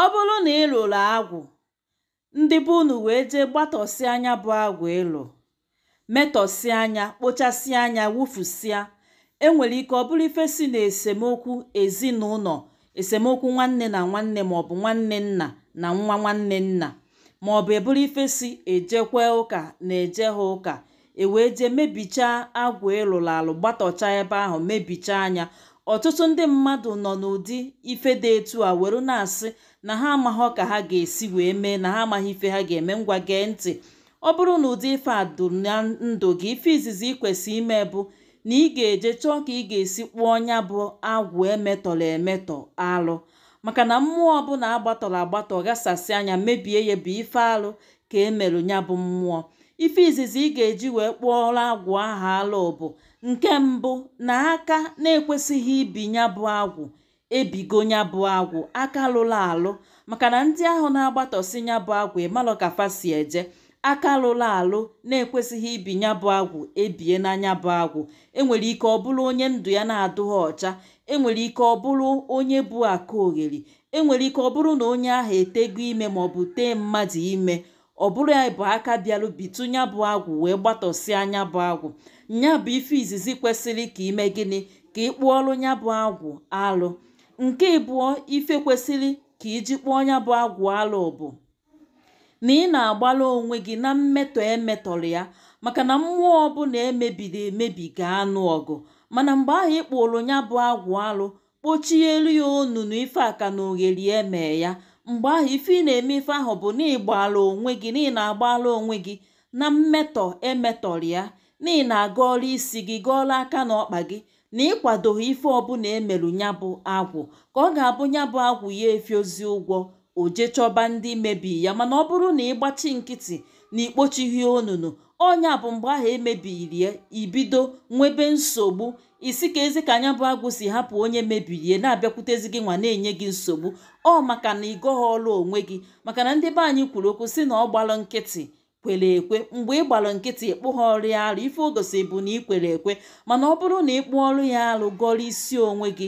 Ọ bụrụ na ị lụrụ agwụ, ndị be unu wee jee gbatọsịa anya bụ agwụ ịlụ, metọsịa anya, kpochasịa anya, wụfusịa, enwere ike ọ bụrụ ife si na esemokwu ezinụlọ, esemokwu nwanne na nwanne maọbụ nwanne nna na nwa nwanne nna, maọbụ eburu ife si ejekwe ụka na eje ha ụka, ewee jee mebichaa agwụ ịlụrụ alụ, gbatọchaa ebe ahụ, mebichaa anya. Ọtụtụ ndị mmadụ nọ n'ụdị ife dị etu a were na-asị na ha amaghị ka ha ga-esi wee mee, na ha amaghị ife ha ga-eme. Ngwa gee ntị. Ọ bụrụ na ụdị ife a dụ na ndụ gị, ife izizi ị kwesị ime bụ na ị ga-eje chọọ ka ị ga-esi kpụọ ọnya bụ agwụ emetọrọ emetọ alụ, maka na mmụọ ọbụla agbatọrọ agbatọ ghasasị anya mebie ya bụ ife alụ ka emerụ ya bụ mmụọ. Ife izizi ị ga-eji wee kpụọrọ agwụ ahụ alụ bụ nke mbụ, na aka na-ekwesịghị ibi ya bụ agwụ ebigo ya bụ agwụ, aka lụrụ alụ, maka na ndị ahụ na-agbatọsị ya bụ agwụ ịmalụ ka fa si eje. Aka lụrụ alụ na-ekwesịghị ibi ya bụ agwụ ebie n'anya bụ agwụ. Enwere ike ọ bụrụ onye ndụ ya na-adụghị ọcha, enwere ike ọ bụrụ onye bụ aka ogheri, enwere ike ọ bụrụ na onye ahụ etego ime maọbụ tee mmadụ ime, ọ bụrụ ya bụ aka bịalụ bitu ya bụ agwụ wee gbatọsị anya bụ agwụ. Nya bụ ife izizi kwesịrị ka ime gịnị, ka ị kpụọrụ ya bụ agwụ alụ. Nke ịbụọ ife kwesịrị ka iji kpụọ ya bụ agwụ alụ bụ na ị na-agbara onwe gị na mmetọ emetọrọ ya, maka na mmụọ ọbụla emebiri emebi ga-anụ ọgụ. Mana mgbe ahụ ị kpụrụ ya bụ agwụ alụ, kpochie elu ya onunu ife aka na ogheri eme ya, mgbe ahụ ife ị na-eme ife ahụ bụ na ịgbara onwe gị, na ị na-agbara onwe gị na mmetọ emetọrọ ya, na ị na-aga ọrụ isi gị, gaa ọrụ aka na ọkpa gị, na ịkwadoghị ife ọbụla emerụ ya bụ agwụ, ka ọ ga-abụ ya bụ agwụ ya efiozi ụgwọ, o jee chọba ndị mebi ya. Mana ọ bụrụ na ịgbachi nkịtị na ikpochighị onunu, ọnya bụ mgbe ahụ emebiri ya, ibido nwebe nsogbu. Isi ka ezi ka anya bụ agwụ si hapụ onye mebiri ya na-abịakwutezi gị nwa na-enye gị nsogbu, ọ maka na ịgọghị ọrụ onwe gị. Maka na ndị be anyị kwuru okwu si na ọ gbalụ nkịtị kwere ekwe. Mgbe ị gbalụ nkịtị ịkpụghị ọrụ ya alụ, ife o gosi bụ na ị kwere ekwe. Mana ọ bụrụ na ịkpụ ọrụ ya alụ, gọrọ isi onwe gị,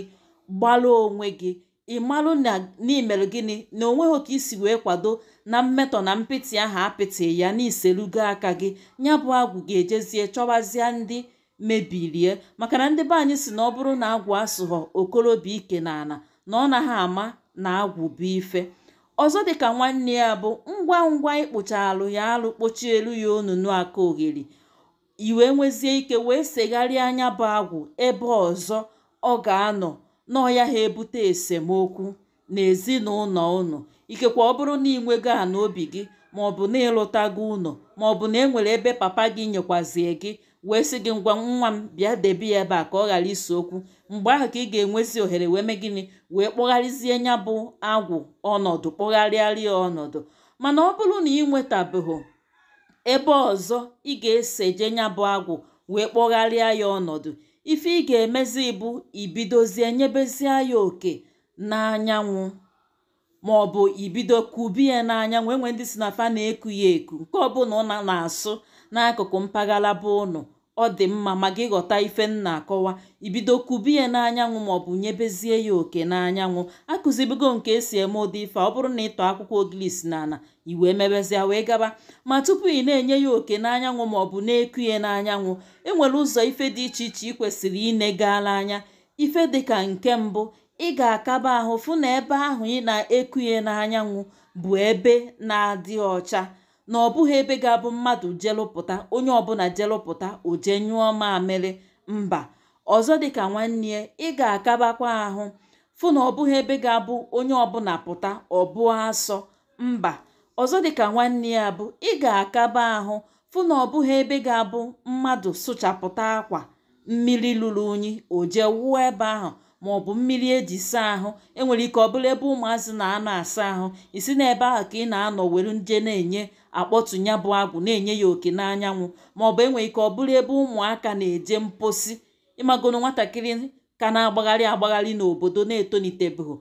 gbalụ onwe gị, ịmalụ na n'imere gịnị, na onweghị ka isi wee kwado na mmetọ na mpịtị ahụ apịtị ya na iserugo aka gị, ya bụ agwụ ga-ejezie chọbazie ndị mebirie. Maka na ndị be anyị si na ọ bụrụ na agwụ asụghọ okorobịa ike na ana, na ọ naghị ama na agwụ bụ ife. Ọzọ dịka nwanne ya bụ ngwa ngwa ịkpụchalụ ya alụ, kpochie elu ya onunu aka ogheri, iwe nwezie ike wee segharịa anya bụ agwụ ebe ọzọ ọ ga-anọ, n'ọya ha ebute esemokwu n'ezinụlọ unu. Ikekwa ọ bụrụ na ị nwego a n'obi gị, maọbụ na ịlụtago ụnọ, maọbụ na enwere ebe papa gị nyekwazie gị wee sị gị ngwa nwa m bịa debe ya ebe a ka ọ ghara isi okwu. Mgbe ahụ ka ị ga-enwezi ohere wee mee gịnị, wee kpọgharịzie ya bụ agwụ ọnọdụ, kpọgharịarịa ọnọdụ. Mana ọ bụrụ na ị nwetabeghị ebe ọzọ ị ga-eseje ya bụ agwụ wee kpọgharịa ya ọnọdụ, ife ị ga-emezi bụ ibidozie nyebezie ya oke n'anyanwụ, maọbụ ibido kubie n'anyanwụ. Enwe ndị si na fa na-eku ya eku, nke ọbụla ụna na-asụ n'akụkụ mpaghara bụ ụnụ, ọ dị mma ma gị ghọta ife m na-akọwa. Ibido kubie n'anyanwụ maọbụ nyebezie ya oke n'anyanwụ. Akụzibigo nke esi eme ụdị ife. Ọ bụrụ na ịtọ akwụkwọ ogilisi n'ala, iwe mebezie wee gaba. Ma tupu ị na-enye ya oke n'anyanwụ maọbụ na-eku ya n'anyanwụ, enwere ụzọ ife dị iche iche ị kwesịrị inegala anya. Ife dịka nke mbụ, ị ga-akaba ahụ fụ na ebe ahụ ị na-eku ya n'anyanwụ bụ ebe na-adị ọcha, na ọ bụghị ebe ga-abụ mmadụ jelụpụta, onye ọbụla jelụpụta o jee nyụọ mamịrị. Mba. Ọzọ dịka nwanne ya, ị ga-akabakwa ahụ fụ na ọ bụghị ebe ga-abụ onye ọbụla pụta ọ bụ asọ. Mba. Ọzọ dịka nwanne ya bụ, ị ga-akaba ahụ fụ na ọ bụghị ebe ga-abụ mmadụ sụchapụta akwa mmiri lụrụ unyi o jee wụọ ebe ahụ, maọbụ mmiri eji saa ahụ. Enwere ike ọ bụrụ ebe ụmụazị na-anọ asa ahụ, isi n'ebe ahụ ka ị na-anọ were nje na-enye akpọtụ ya bụ agwụ, na-enye ya oke n'anyanwụ. Maọbụ enwere ike ọ bụrụ ebe ụmụaka na-eje mposi. Ịmagono nwatakịrị ka na-agbagharị agbagharị n'obodo na-etonitebeghị,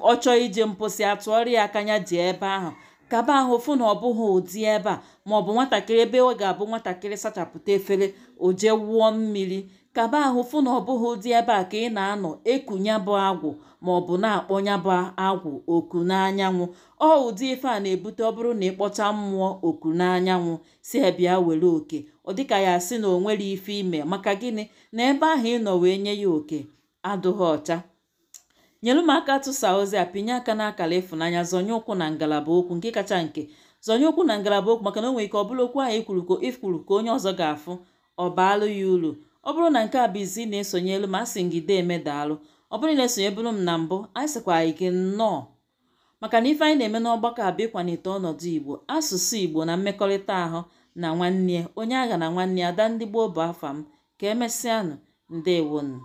ọ chọọ ije mposi, atụọrọ ya aka ya ji ebe ahụ. Kaba ahụ fụ na ọ bụghị ụdị ebe a. Maọbụ nwatakịrị ebe ọ ga-abụ nwatakịrị sachapụta efere o jee wụọ mmiri, kaba ahụ fụ na ọ bụghị ụdị ebe a ka ị na-anọ ekunya bụ agwụ ma ọ bụ na-akpọnya bụ agwụ oku n'anyanwụ. Ọ ụdị ife a na-ebute ọ bụrụ na ịkpọcha mmụọ oku n'anyanwụ si bịa were oke, ọ dịka ya sị na o nwere ife ime, maka gịnị na ebe ahụ ị nọ wee nye ya oke adụghị ọcha. Nyelu m aka tụsa ozi a, pinye aka n'akara ịfụnanya, zonye ụkwụ na ngalaba okwu nke kacha nke, zonye ụkwụ na ngalaba okwu, maka na o nwere ike ọ bụrụ okwu ahụ ikwuru ka onye ọzọ ga-afụ ọ baalụ ya uru. Ọ bụrụ na nke a bụ izi na-esonyelu m, asị gị dee emedaalụ. Ọ bụrụ na esonyeburu m na mbụ, anyị sịkwa gị nnọọ, maka na ife anyị na-eme n'ọgbakọ a bụ ịkwalite ọnọdụ Igbo, asụsụ Igbo na mmekọrịta ahụ na nwanne onye agha na nwanne ada ndị gboo bụ afa m. Ka emesịanụ, ndewonu.